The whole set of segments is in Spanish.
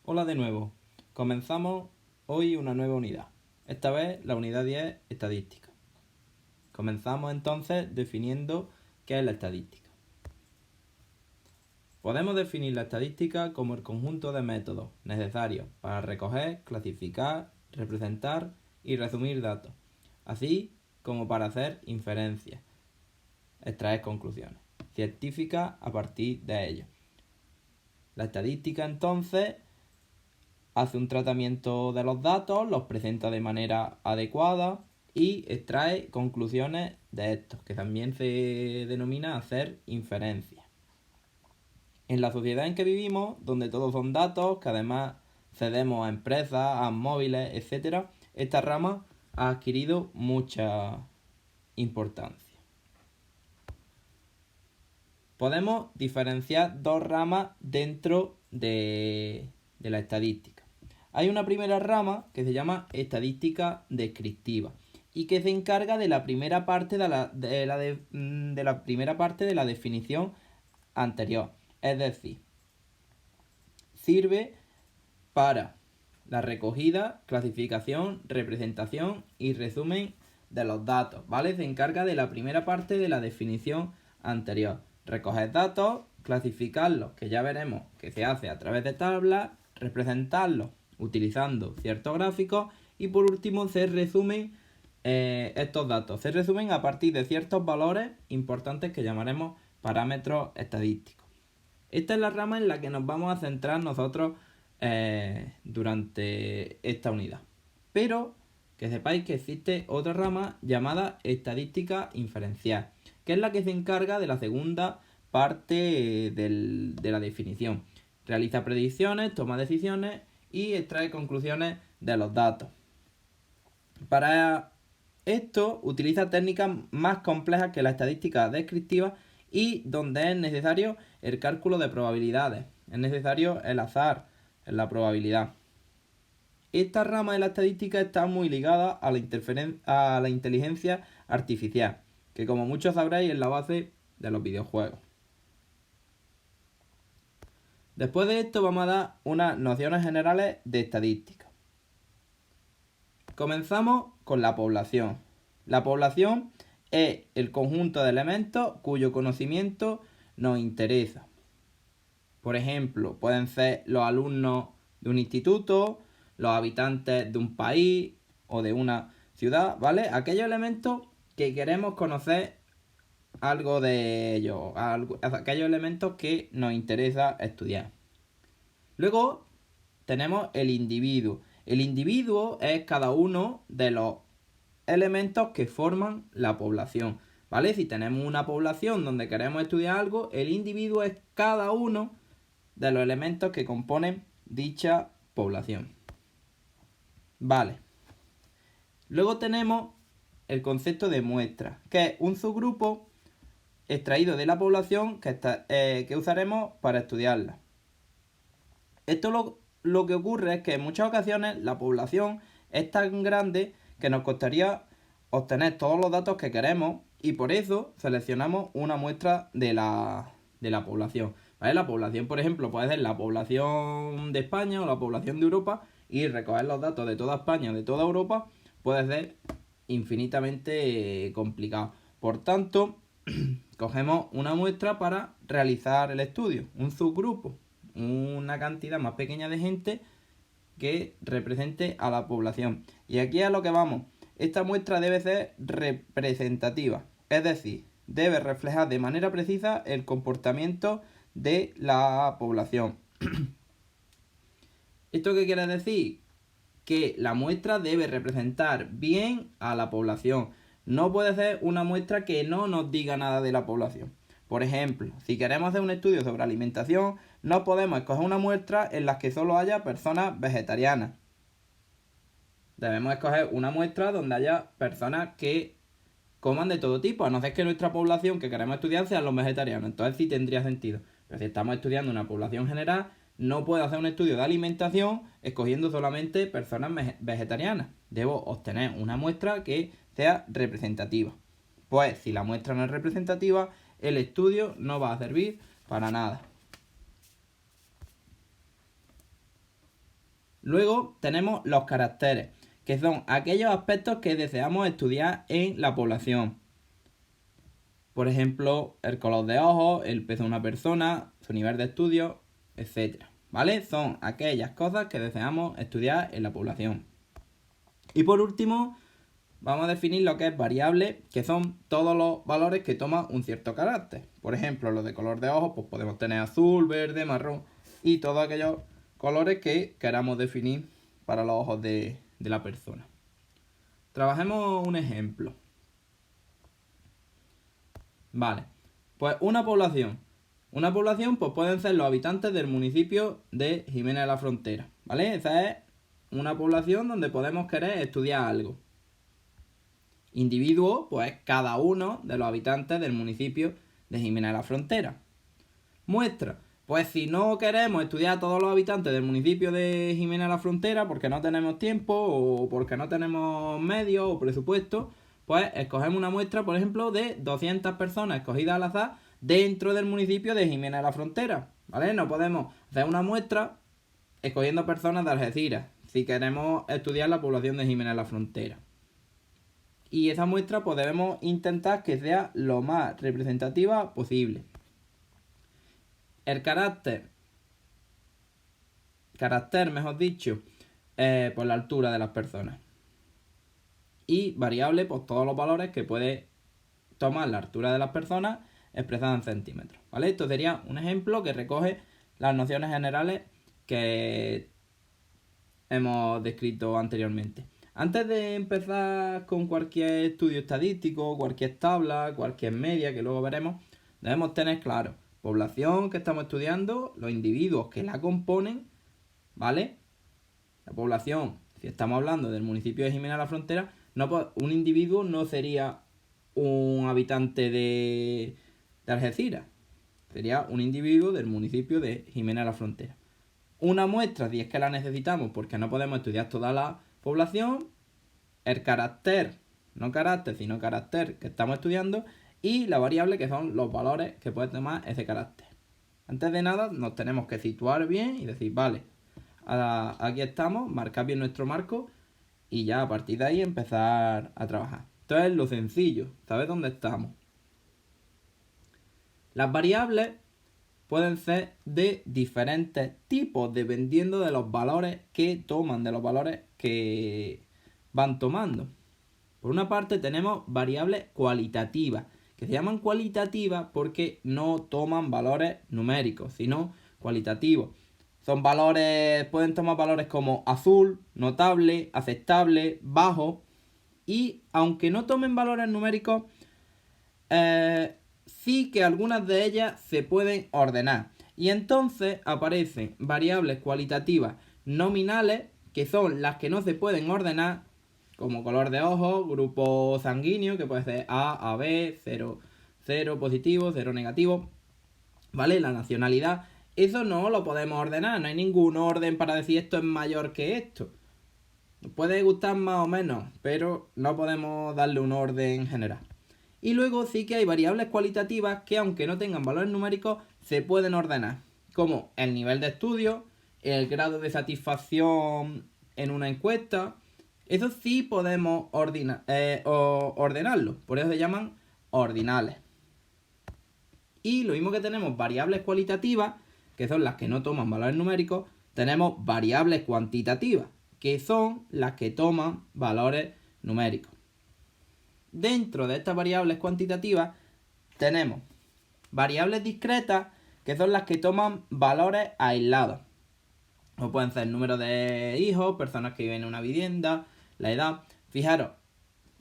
Hola de nuevo. Comenzamos hoy una nueva unidad. Esta vez la unidad 10, estadística. Comenzamos entonces definiendo qué es la estadística. Podemos definir la estadística como el conjunto de métodos necesarios para recoger, clasificar, representar y resumir datos, así como para hacer inferencias, extraer conclusiones científicas a partir de ellos. La estadística entonces hace un tratamiento de los datos, los presenta de manera adecuada y extrae conclusiones de estos, que también se denomina hacer inferencias. En la sociedad en que vivimos, donde todos son datos, que además cedemos a empresas, a móviles, etc., esta rama ha adquirido mucha importancia. Podemos diferenciar dos ramas dentro de la estadística. Hay una primera rama que se llama estadística descriptiva y que se encarga de la primera parte de la primera parte de la definición anterior. Es decir, sirve para la recogida, clasificación, representación y resumen de los datos, ¿vale? Se encarga de la primera parte de la definición anterior. Recoger datos, clasificarlos, que ya veremos que se hace a través de tablas, representarlos utilizando ciertos gráficos y por último se resumen estos datos. Se resumen a partir de ciertos valores importantes que llamaremos parámetros estadísticos. Esta es la rama en la que nos vamos a centrar nosotros durante esta unidad. Pero que sepáis que existe otra rama llamada estadística inferencial, que es la que se encarga de la segunda parte de la definición. Realiza predicciones, toma decisiones y extrae conclusiones de los datos. Para esto utiliza técnicas más complejas que la estadística descriptiva y donde es necesario el cálculo de probabilidades. Es necesario el azar en la probabilidad. Esta rama de la estadística está muy ligada a la inteligencia artificial, que como muchos sabréis es la base de los videojuegos. Después de esto vamos a dar unas nociones generales de estadística. Comenzamos con la población. La población es el conjunto de elementos cuyo conocimiento nos interesa. Por ejemplo, pueden ser los alumnos de un instituto, los habitantes de un país o de una ciudad, ¿vale? Aquellos elementos que queremos conocer algo de ellos, aquellos elementos que nos interesa estudiar. Luego tenemos el individuo. El individuo es cada uno de los elementos que forman la población, ¿vale? Si tenemos una población donde queremos estudiar algo, el individuo es cada uno de los elementos que componen dicha población. Vale. Luego tenemos el concepto de muestra, que es un subgrupo extraído de la población que usaremos para estudiarla. Esto lo que ocurre es que en muchas ocasiones la población es tan grande que nos costaría obtener todos los datos que queremos y por eso seleccionamos una muestra de la población. ¿Vale? La población, por ejemplo, puede ser la población de España o la población de Europa y recoger los datos de toda España o de toda Europa puede ser infinitamente complicado. Por tanto, cogemos una muestra para realizar el estudio, un subgrupo, una cantidad más pequeña de gente que represente a la población. Y aquí a lo que vamos, esta muestra debe ser representativa, es decir, debe reflejar de manera precisa el comportamiento de la población. ¿Esto qué quiere decir? Que la muestra debe representar bien a la población. No puede ser una muestra que no nos diga nada de la población. Por ejemplo, si queremos hacer un estudio sobre alimentación, no podemos escoger una muestra en la que solo haya personas vegetarianas. Debemos escoger una muestra donde haya personas que coman de todo tipo, a no ser que nuestra población que queremos estudiar sean los vegetarianos. Entonces sí tendría sentido. Pero si estamos estudiando una población general, no puedo hacer un estudio de alimentación escogiendo solamente personas vegetarianas. Debo obtener una muestra que sea representativa. Pues si la muestra no es representativa, el estudio no va a servir para nada. Luego tenemos los caracteres, que son aquellos aspectos que deseamos estudiar en la población. Por ejemplo, el color de ojos, el peso de una persona, su nivel de estudio, etc. ¿Vale? Son aquellas cosas que deseamos estudiar en la población. Y por último, vamos a definir lo que es variable, que son todos los valores que toman un cierto carácter. Por ejemplo, los de color de ojos, pues podemos tener azul, verde, marrón y todos aquellos colores que queramos definir para los ojos de la persona. Trabajemos un ejemplo. Vale, pues una población. Una población pues pueden ser los habitantes del municipio de Jiménez de la Frontera. ¿Vale? Esa es una población donde podemos querer estudiar algo. Individuo, pues cada uno de los habitantes del municipio de Jiménez de la Frontera. Muestra, pues si no queremos estudiar a todos los habitantes del municipio de Jiménez de la Frontera porque no tenemos tiempo o porque no tenemos medios o presupuesto, pues escogemos una muestra, por ejemplo, de 200 personas escogidas al azar dentro del municipio de Jiménez de la Frontera. ¿Vale? No podemos hacer una muestra escogiendo personas de Algeciras si queremos estudiar la población de Jiménez de la Frontera. Y esa muestra pues debemos intentar que sea lo más representativa posible. El carácter mejor dicho, por la altura de las personas. Y variable, pues todos los valores que puede tomar la altura de las personas expresada en centímetros. ¿Vale? Esto sería un ejemplo que recoge las nociones generales que hemos descrito anteriormente. Antes de empezar con cualquier estudio estadístico, cualquier tabla, cualquier media que luego veremos, debemos tener claro población que estamos estudiando, los individuos que la componen, ¿vale? La población, si estamos hablando del municipio de Jiménez de la Frontera, un individuo no sería un habitante de Algeciras, sería un individuo del municipio de Jiménez de la Frontera. Una muestra, si es que la necesitamos, porque no podemos estudiar toda la población, el carácter, no carácter, sino carácter que estamos estudiando, y la variable que son los valores que puede tomar ese carácter. Antes de nada nos tenemos que situar bien y decir, vale, aquí estamos, marcar bien nuestro marco y ya a partir de ahí empezar a trabajar. Esto es lo sencillo, ¿sabes dónde estamos? Las variables pueden ser de diferentes tipos dependiendo de los valores que toman, de los valores que van tomando. Por una parte tenemos variables cualitativas, que se llaman cualitativas porque no toman valores numéricos, sino cualitativos. Son valores, pueden tomar valores como azul, notable, aceptable, bajo. Y aunque no tomen valores numéricos, sí que algunas de ellas se pueden ordenar. Y entonces aparecen variables cualitativas nominales, que son las que no se pueden ordenar, como color de ojos, grupo sanguíneo, que puede ser A, AB, 0, 0 positivo, 0 negativo. ¿Vale? La nacionalidad. Eso no lo podemos ordenar, no hay ningún orden para decir esto es mayor que esto. Nos puede gustar más o menos, pero no podemos darle un orden general. Y luego sí que hay variables cualitativas que, aunque no tengan valores numéricos, se pueden ordenar, como el nivel de estudio, el grado de satisfacción en una encuesta. Eso sí podemos ordenarlo, por eso se llaman ordinales. Y lo mismo que tenemos variables cualitativas, que son las que no toman valores numéricos, tenemos variables cuantitativas, que son las que toman valores numéricos. Dentro de estas variables cuantitativas tenemos variables discretas, que son las que toman valores aislados. O pueden ser el número de hijos, personas que viven en una vivienda, la edad. Fijaros,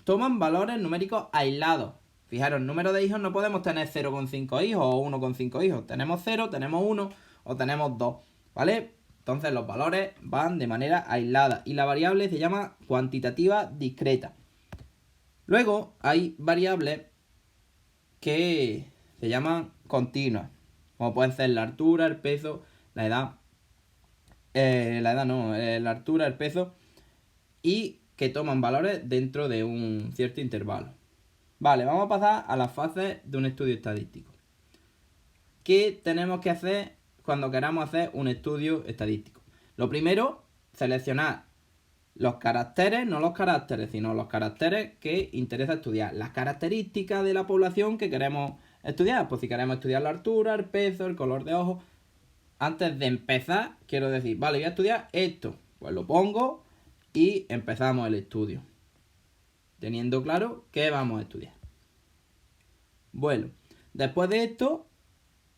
toman valores numéricos aislados. Fijaros, el número de hijos no podemos tener 0,5 hijos o 1,5 hijos. Tenemos 0, tenemos 1 o tenemos 2, ¿vale? Entonces los valores van de manera aislada y la variable se llama cuantitativa discreta. Luego hay variables que se llaman continuas, como pueden ser la altura, el peso, la edad. La altura, el peso, y que toman valores dentro de un cierto intervalo. Vale, vamos a pasar a las fases de un estudio estadístico. ¿Qué tenemos que hacer cuando queramos hacer un estudio estadístico? Lo primero seleccionar los caracteres, no los caracteres, sino los caracteres que interesa estudiar. Las características de la población que queremos estudiar. Pues si queremos estudiar la altura, el peso, el color de ojos. Antes de empezar, quiero decir, vale, voy a estudiar esto. Pues lo pongo y empezamos el estudio. Teniendo claro qué vamos a estudiar. Bueno, después de esto,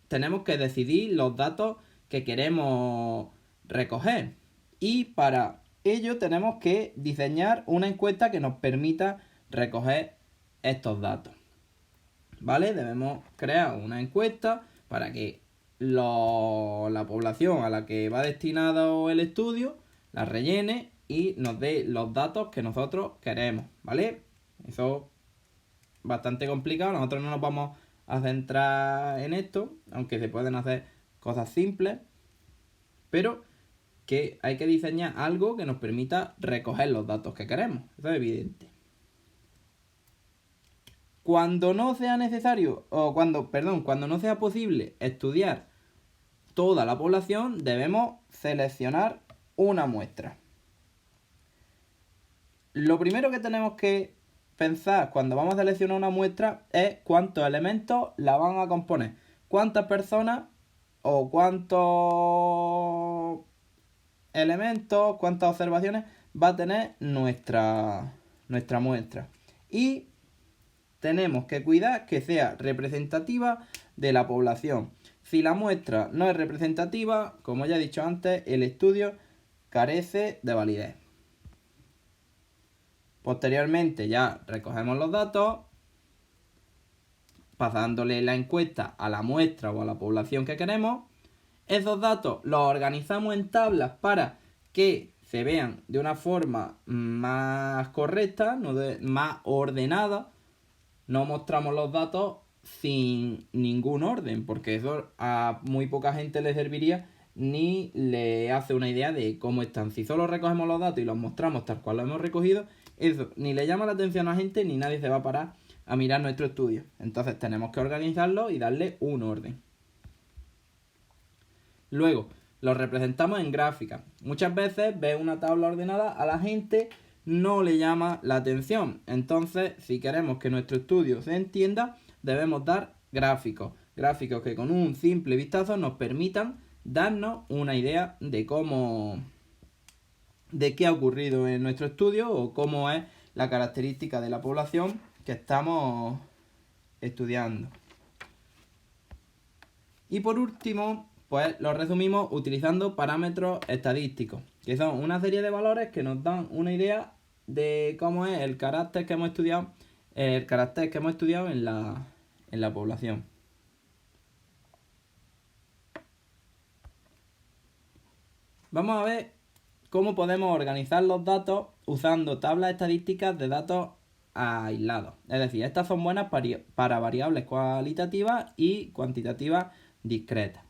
tenemos que decidir los datos que queremos recoger. Y para ello tenemos que diseñar una encuesta que nos permita recoger estos datos. ¿Vale? Debemos crear una encuesta para que la población a la que va destinado el estudio la rellene y nos dé los datos que nosotros queremos, ¿vale? Eso es bastante complicado, nosotros no nos vamos a centrar en esto, aunque se pueden hacer cosas simples, pero que hay que diseñar algo que nos permita recoger los datos que queremos, eso es evidente. Cuando no sea necesario, o cuando no sea posible estudiar toda la población, debemos seleccionar una muestra. Lo primero que tenemos que pensar cuando vamos a seleccionar una muestra es cuántos elementos la van a componer. Cuántas personas o cuántos elementos, cuántas observaciones va a tener nuestra muestra. Y tenemos que cuidar que sea representativa de la población. Si la muestra no es representativa, como ya he dicho antes, el estudio carece de validez. Posteriormente ya recogemos los datos, pasándole la encuesta a la muestra o a la población que queremos. Esos datos los organizamos en tablas para que se vean de una forma más correcta, más ordenada. No mostramos los datos sin ningún orden, porque eso a muy poca gente le serviría ni le hace una idea de cómo están. Si solo recogemos los datos y los mostramos tal cual los hemos recogido, eso ni le llama la atención a la gente ni nadie se va a parar a mirar nuestro estudio. Entonces tenemos que organizarlo y darle un orden. Luego, lo representamos en gráfica. Muchas veces ver una tabla ordenada a la gente no le llama la atención. Entonces, si queremos que nuestro estudio se entienda, debemos dar gráficos. Gráficos que con un simple vistazo nos permitan darnos una idea de qué ha ocurrido en nuestro estudio o cómo es la característica de la población que estamos estudiando. Y por último, pues lo resumimos utilizando parámetros estadísticos, que son una serie de valores que nos dan una idea de cómo es el carácter que hemos estudiado, en la población. Vamos a ver cómo podemos organizar los datos usando tablas estadísticas de datos aislados. Es decir, estas son buenas para variables cualitativas y cuantitativas discretas.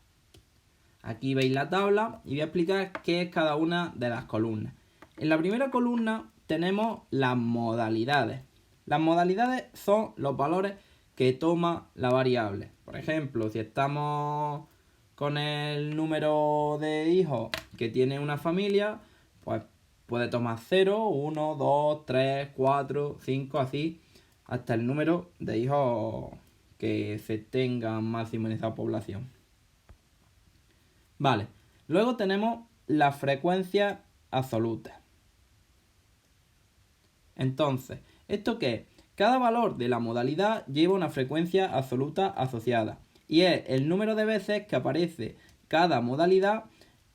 Aquí veis la tabla y voy a explicar qué es cada una de las columnas. En la primera columna tenemos las modalidades. Las modalidades son los valores que toma la variable. Por ejemplo, si estamos con el número de hijos que tiene una familia, pues puede tomar 0, 1, 2, 3, 4, 5, así, hasta el número de hijos que se tenga máximo en esa población. Vale, luego tenemos las frecuencias absolutas. Entonces, ¿esto qué es? Cada valor de la modalidad lleva una frecuencia absoluta asociada y es el número de veces que aparece cada modalidad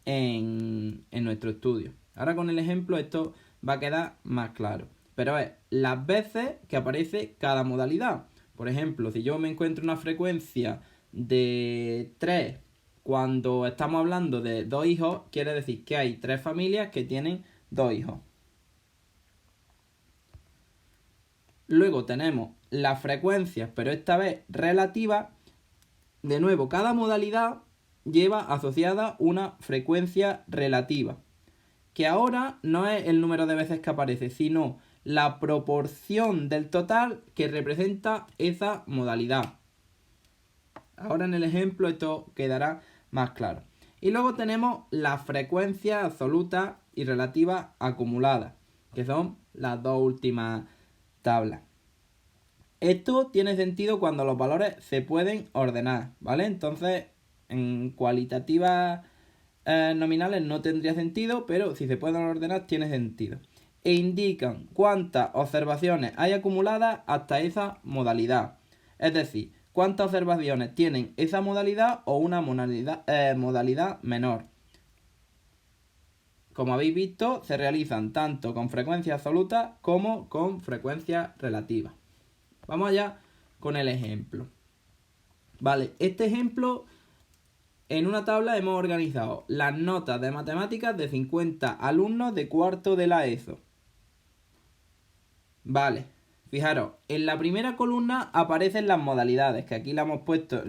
en nuestro estudio. Ahora con el ejemplo esto va a quedar más claro, pero es las veces que aparece cada modalidad. Por ejemplo, si yo me encuentro una frecuencia de 3 cuando estamos hablando de 2 hijos, quiere decir que hay 3 familias que tienen 2 hijos. Luego tenemos las frecuencias, pero esta vez relativas. De nuevo, cada modalidad lleva asociada una frecuencia relativa, que ahora no es el número de veces que aparece, sino la proporción del total que representa esa modalidad. Ahora en el ejemplo esto quedará más claro. Y luego tenemos las frecuencias absolutas y relativas acumuladas, que son las dos últimas tablas. Esto tiene sentido cuando los valores se pueden ordenar, ¿vale? Entonces, en cualitativas nominales no tendría sentido, pero si se pueden ordenar tiene sentido. E indican cuántas observaciones hay acumuladas hasta esa modalidad. Es decir, cuántas observaciones tienen esa modalidad o una modalidad menor. Como habéis visto, se realizan tanto con frecuencia absoluta como con frecuencia relativa. Vamos allá con el ejemplo. Vale, este ejemplo, en una tabla hemos organizado las notas de matemáticas de 50 alumnos de cuarto de la ESO. Vale, fijaros, en la primera columna aparecen las modalidades, que aquí le han puesto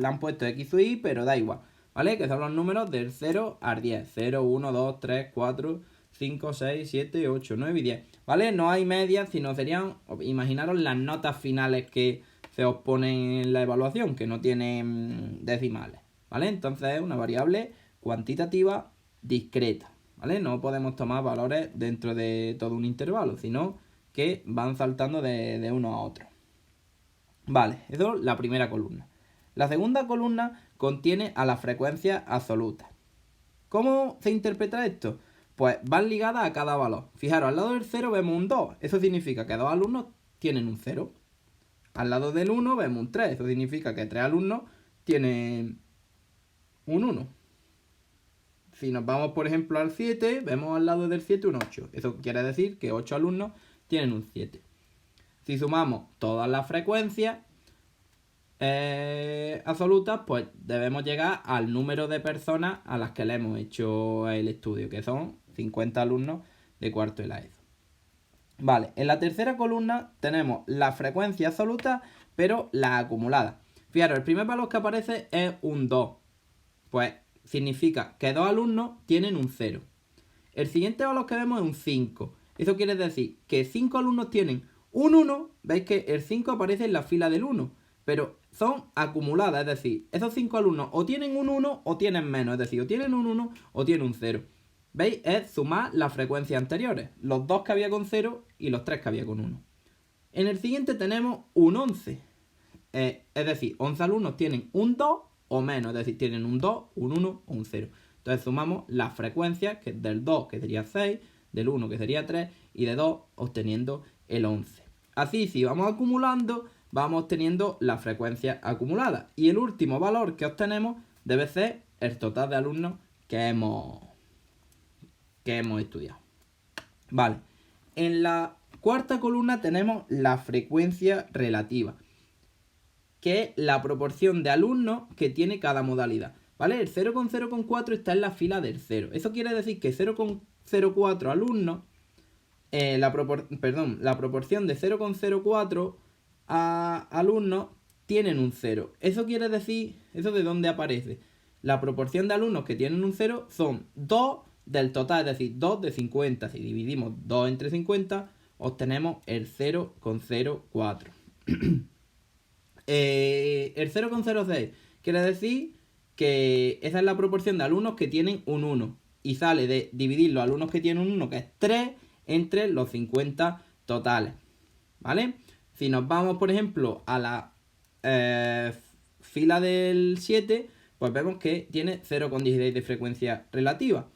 X o Y, pero da igual, ¿vale? Que son los números del 0 al 10. 0, 1, 2, 3, 4, 5, 6, 7, 8, 9 y 10. ¿Vale? No hay medias, sino serían, imaginaros las notas finales que se os ponen en la evaluación, que no tienen decimales, ¿vale? Entonces es una variable cuantitativa discreta, ¿vale? No podemos tomar valores dentro de todo un intervalo, sino que van saltando de uno a otro. Vale, eso es la primera columna. La segunda columna contiene a las frecuencias absolutas. ¿Cómo se interpreta esto? Pues van ligadas a cada valor. Fijaros, al lado del 0 vemos un 2. Eso significa que 2 alumnos tienen un 0. Al lado del 1 vemos un 3. Eso significa que 3 alumnos tienen un 1. Si nos vamos, por ejemplo, al 7, vemos al lado del 7 un 8. Eso quiere decir que 8 alumnos tienen un 7. Si sumamos todas las frecuencias absolutas, pues debemos llegar al número de personas a las que le hemos hecho el estudio, que son 50 alumnos de cuarto de la ESO. Vale, en la tercera columna tenemos la frecuencia absoluta, pero la acumulada. Fijaros, el primer valor que aparece es un 2. Pues significa que 2 alumnos tienen un 0. El siguiente valor que vemos es un 5. Eso quiere decir que 5 alumnos tienen un 1. Veis que el 5 aparece en la fila del 1. Pero son acumuladas, es decir, esos 5 alumnos o tienen un 1 o tienen menos. Es decir, o tienen un 1 o tienen un 0. ¿Veis? Es sumar las frecuencias anteriores. Los 2 que había con 0 y los 3 que había con 1. En el siguiente tenemos un 11. Es decir, 11 alumnos tienen un 2 o menos. Es decir, tienen un 2, un 1 o un 0. Entonces sumamos las frecuencias, que del 2 que sería 6, del 1 que sería 3 y de 2 obteniendo el 11. Así, si vamos acumulando, vamos obteniendo la frecuencia acumulada. Y el último valor que obtenemos debe ser el total de alumnos que hemos estudiado. Vale, en la cuarta columna tenemos la frecuencia relativa, que es la proporción de alumnos que tiene cada modalidad. ¿Vale? El 0,0,4 está en la fila del 0. Eso quiere decir que 0,04 alumnos, la proporción de 0,04 a alumnos tienen un 0. Eso quiere decir, ¿eso de dónde aparece? La proporción de alumnos que tienen un 0 son 2 del total, es decir, 2 de 50. Si dividimos 2 entre 50, obtenemos el 0,04. El 0,06 quiere decir que esa es la proporción de alumnos que tienen un 1. Y sale de dividir los alumnos que tienen un 1, que es 3, entre los 50 totales. ¿Vale? Si nos vamos, por ejemplo, a la fila del 7, pues vemos que tiene 0,16 de frecuencia relativa.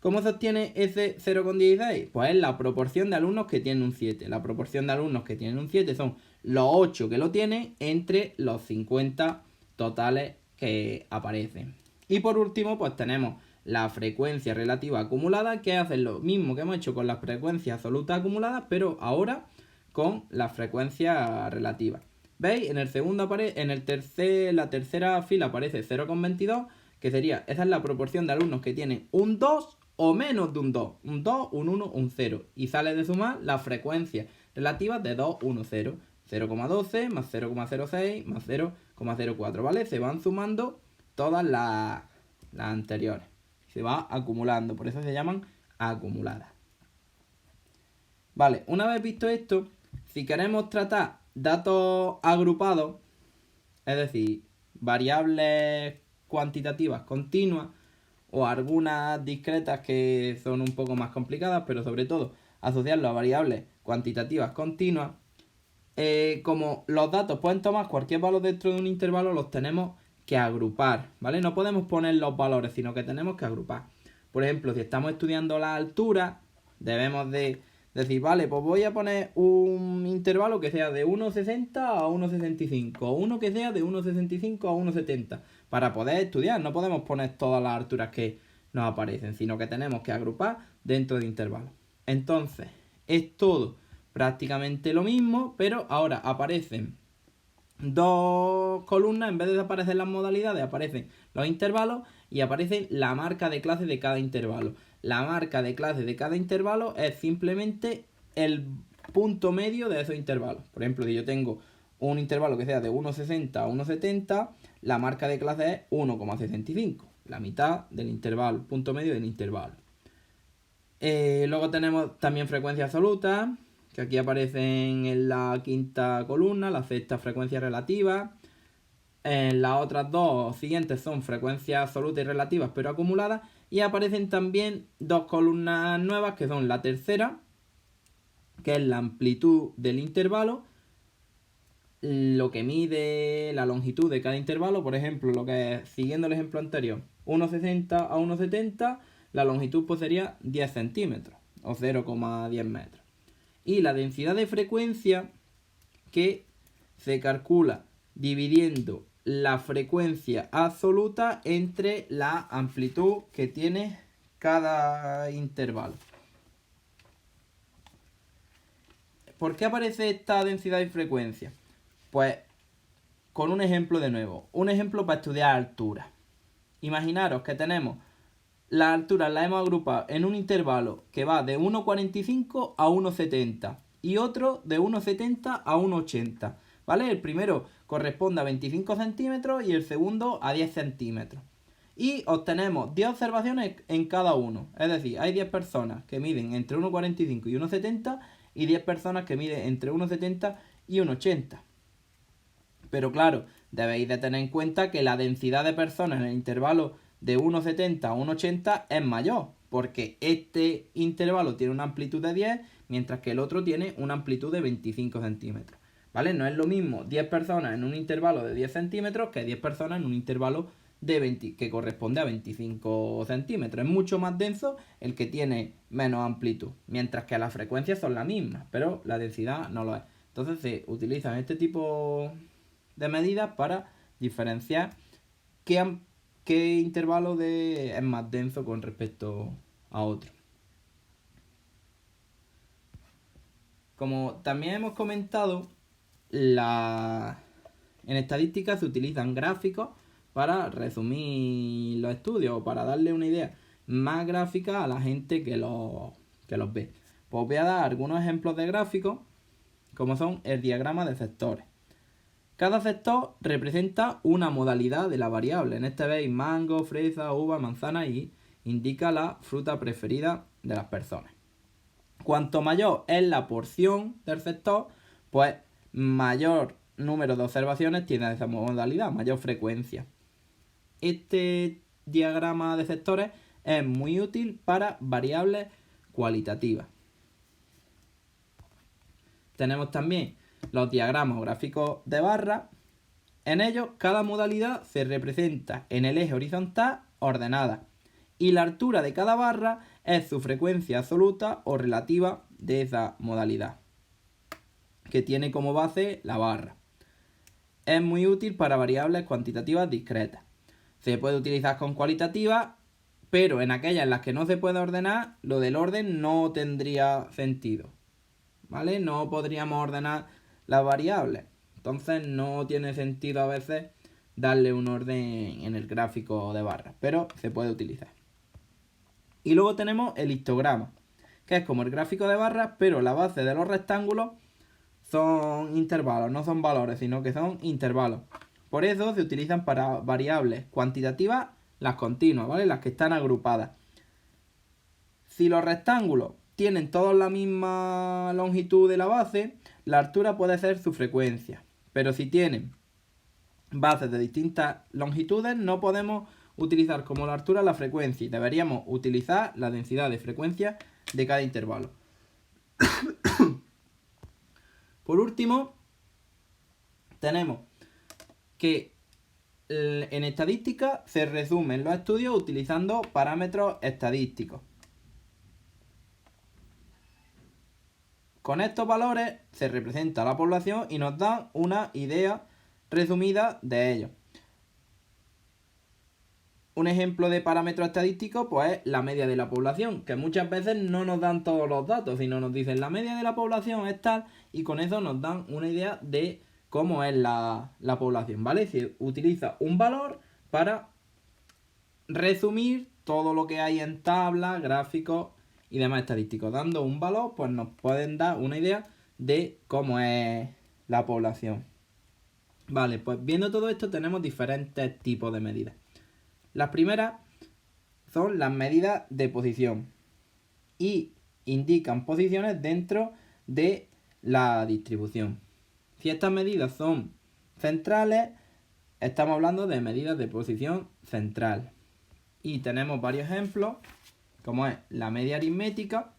¿Cómo se obtiene ese 0,16? Pues es la proporción de alumnos que tienen un 7. La proporción de alumnos que tienen un 7 son los 8 que lo tienen entre los 50 totales que aparecen. Y por último, pues tenemos la frecuencia relativa acumulada, que hace lo mismo que hemos hecho con las frecuencias absolutas acumuladas, pero ahora con la frecuencia relativa. ¿Veis? En la tercera fila aparece 0,22, que sería, esa es la proporción de alumnos que tienen un 2 o menos de un 2. Un 2, un 1, un 0. Y sale de sumar la frecuencia relativa de 2, 1, 0. 0,12 más 0,06 más 0,04, ¿vale? Se van sumando todas las anteriores. Se va acumulando, por eso se llaman acumuladas. Vale, una vez visto esto, si queremos tratar datos agrupados, es decir, variables cuantitativas continuas, o algunas discretas que son un poco más complicadas, pero sobre todo asociarlo a variables cuantitativas continuas. Como los datos pueden tomar cualquier valor dentro de un intervalo, los tenemos que agrupar, ¿vale? No podemos poner los valores, sino que tenemos que agrupar. Por ejemplo, si estamos estudiando la altura, debemos de decir, vale, pues voy a poner un intervalo que sea de 1,60 a 1,65, o uno que sea de 1,65 a 1,70, para poder estudiar. No podemos poner todas las alturas que nos aparecen, sino que tenemos que agrupar dentro de intervalos. Entonces, es todo prácticamente lo mismo, pero ahora aparecen dos columnas. En vez de aparecer las modalidades, aparecen los intervalos y aparece la marca de clase de cada intervalo. La marca de clase de cada intervalo es simplemente el punto medio de esos intervalos. Por ejemplo, si yo tengo un intervalo que sea de 1,60 a 1,70, la marca de clase es 1,65, la mitad del intervalo, punto medio del intervalo. Luego tenemos también frecuencia absoluta, que aquí aparecen en la quinta columna, la sexta frecuencia relativa. En las otras dos siguientes son frecuencias absolutas y relativas pero acumuladas. Y aparecen también dos columnas nuevas que son la tercera, que es la amplitud del intervalo, lo que mide la longitud de cada intervalo. Por ejemplo, lo que es, siguiendo el ejemplo anterior, 1,60 a 1,70, la longitud pues sería 10 centímetros o 0,10 metros. Y la densidad de frecuencia, que se calcula dividiendo la frecuencia absoluta entre la amplitud que tiene cada intervalo. ¿Por qué aparece esta densidad de frecuencia? Pues con un ejemplo de nuevo. Un ejemplo para estudiar altura. Imaginaros que tenemos las alturas, las hemos agrupado en un intervalo que va de 1,45 a 1,70 y otro de 1,70 a 1,80. ¿Vale? El primero corresponde a 25 centímetros y el segundo a 10 centímetros. Y obtenemos 10 observaciones en cada uno. Es decir, hay 10 personas que miden entre 1,45 y 1,70 y 10 personas que miden entre 1,70 y 1,80. Pero claro, debéis de tener en cuenta que la densidad de personas en el intervalo de 1,70 a 1,80 es mayor, porque este intervalo tiene una amplitud de 10, mientras que el otro tiene una amplitud de 25 centímetros. ¿Vale? No es lo mismo 10 personas en un intervalo de 10 centímetros que 10 personas en un intervalo de 20, que corresponde a 25 centímetros. Es mucho más denso el que tiene menos amplitud, mientras que las frecuencias son las mismas, pero la densidad no lo es. Entonces se utilizan este tipo de medidas para diferenciar qué intervalo es más denso con respecto a otro. Como también hemos comentado, en estadística se utilizan gráficos para resumir los estudios o para darle una idea más gráfica a la gente que los ve. Pues voy a dar algunos ejemplos de gráficos, como son el diagrama de sectores. Cada sector representa una modalidad de la variable. En este veis mango, fresa, uva, manzana y indica la fruta preferida de las personas. Cuanto mayor es la porción del sector, pues mayor número de observaciones tiene esa modalidad, mayor frecuencia. Este diagrama de sectores es muy útil para variables cualitativas. Tenemos también los diagramas gráficos de barra. En ellos, cada modalidad se representa en el eje horizontal ordenada y la altura de cada barra es su frecuencia absoluta o relativa de esa modalidad, que tiene como base la barra. Es muy útil para variables cuantitativas discretas. Se puede utilizar con cualitativas, pero en aquellas en las que no se puede ordenar, lo del orden no tendría sentido, ¿vale? No podríamos ordenar las variables. Entonces no tiene sentido a veces darle un orden en el gráfico de barras, pero se puede utilizar. Y luego tenemos el histograma, que es como el gráfico de barras, pero la base de los rectángulos son intervalos, no son valores, sino que son intervalos. Por eso se utilizan para variables cuantitativas las continuas, ¿vale? Las que están agrupadas. Si los rectángulos tienen todos la misma longitud de la base, la altura puede ser su frecuencia. Pero si tienen bases de distintas longitudes, no podemos utilizar como la altura la frecuencia y deberíamos utilizar la densidad de frecuencia de cada intervalo. Por último, tenemos que en estadística se resumen los estudios utilizando parámetros estadísticos. Con estos valores se representa la población y nos dan una idea resumida de ellos. Un ejemplo de parámetro estadístico pues es la media de la población, que muchas veces no nos dan todos los datos, sino nos dicen la media de la población es tal y con eso nos dan una idea de cómo es la población, ¿vale? Se utiliza un valor para resumir todo lo que hay en tablas, gráficos y demás estadísticos. Dando un valor pues nos pueden dar una idea de cómo es la población. Vale, pues viendo todo esto tenemos diferentes tipos de medidas. Las primeras son las medidas de posición y indican posiciones dentro de la distribución. Si estas medidas son centrales, estamos hablando de medidas de posición central. Y tenemos varios ejemplos, como es la media aritmética,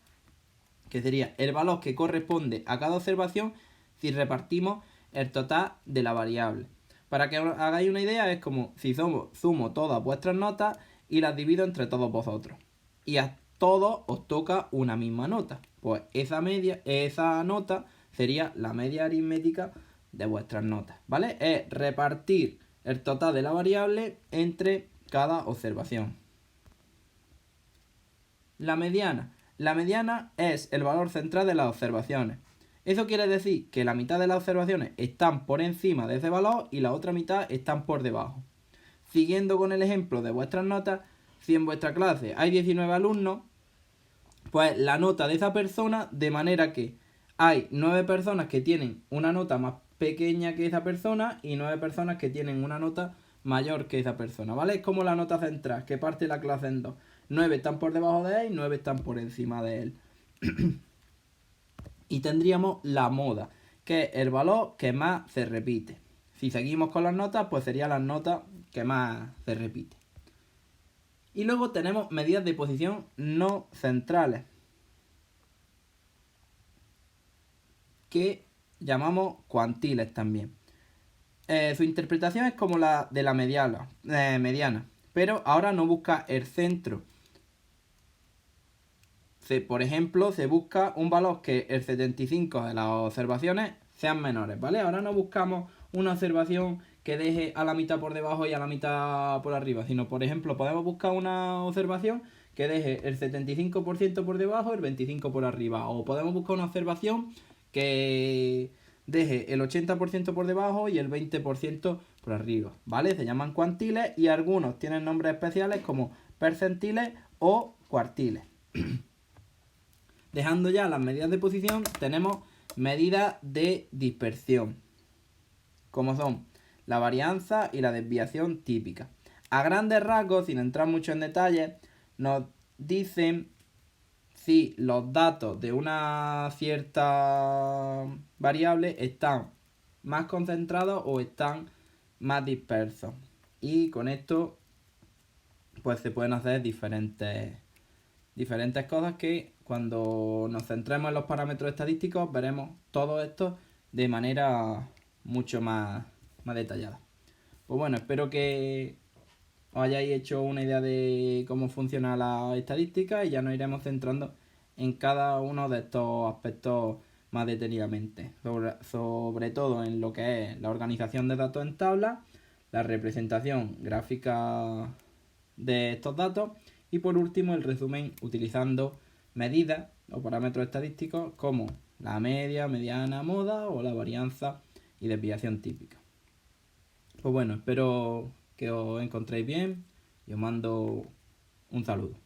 que sería el valor que corresponde a cada observación si repartimos el total de la variable. Para que os hagáis una idea, es como si sumo todas vuestras notas y las divido entre todos vosotros. Y a todos os toca una misma nota. Pues esa nota sería la media aritmética de vuestras notas, ¿vale? Es repartir el total de la variable entre cada observación. La mediana. La mediana es el valor central de las observaciones. Eso quiere decir que la mitad de las observaciones están por encima de ese valor y la otra mitad están por debajo. Siguiendo con el ejemplo de vuestras notas, si en vuestra clase hay 19 alumnos, pues la nota de esa persona, de manera que hay 9 personas que tienen una nota más pequeña que esa persona y 9 personas que tienen una nota mayor que esa persona, ¿vale? Es como la nota central, que parte la clase en dos. 9 están por debajo de él y 9 están por encima de él. Y tendríamos la moda, que es el valor que más se repite. Si seguimos con las notas, pues serían las notas que más se repite. Y luego tenemos medidas de posición no centrales, que llamamos cuantiles también. Su interpretación es como la de la mediana, pero ahora no busca el centro. Por ejemplo, se busca un valor que el 75 de las observaciones sean menores, ¿vale? Ahora no buscamos una observación que deje a la mitad por debajo y a la mitad por arriba, sino, por ejemplo, podemos buscar una observación que deje el 75% por debajo y el 25% por arriba, o podemos buscar una observación que deje el 80% por debajo y el 20% por arriba, ¿vale? Se llaman cuantiles y algunos tienen nombres especiales como percentiles o cuartiles. Dejando ya las medidas de posición, tenemos medidas de dispersión, como son la varianza y la desviación típica. A grandes rasgos, sin entrar mucho en detalles, nos dicen si los datos de una cierta variable están más concentrados o están más dispersos. Y con esto pues se pueden hacer diferentes cosas que cuando nos centremos en los parámetros estadísticos veremos todo esto de manera mucho más detallada. Pues bueno, espero que os hayáis hecho una idea de cómo funciona la estadística y ya nos iremos centrando en cada uno de estos aspectos más detenidamente, sobre todo en lo que es la organización de datos en tablas, la representación gráfica de estos datos y por último el resumen utilizando medidas o parámetros estadísticos como la media, mediana, moda o la varianza y desviación típica. Pues bueno, espero que os encontréis bien y os mando un saludo.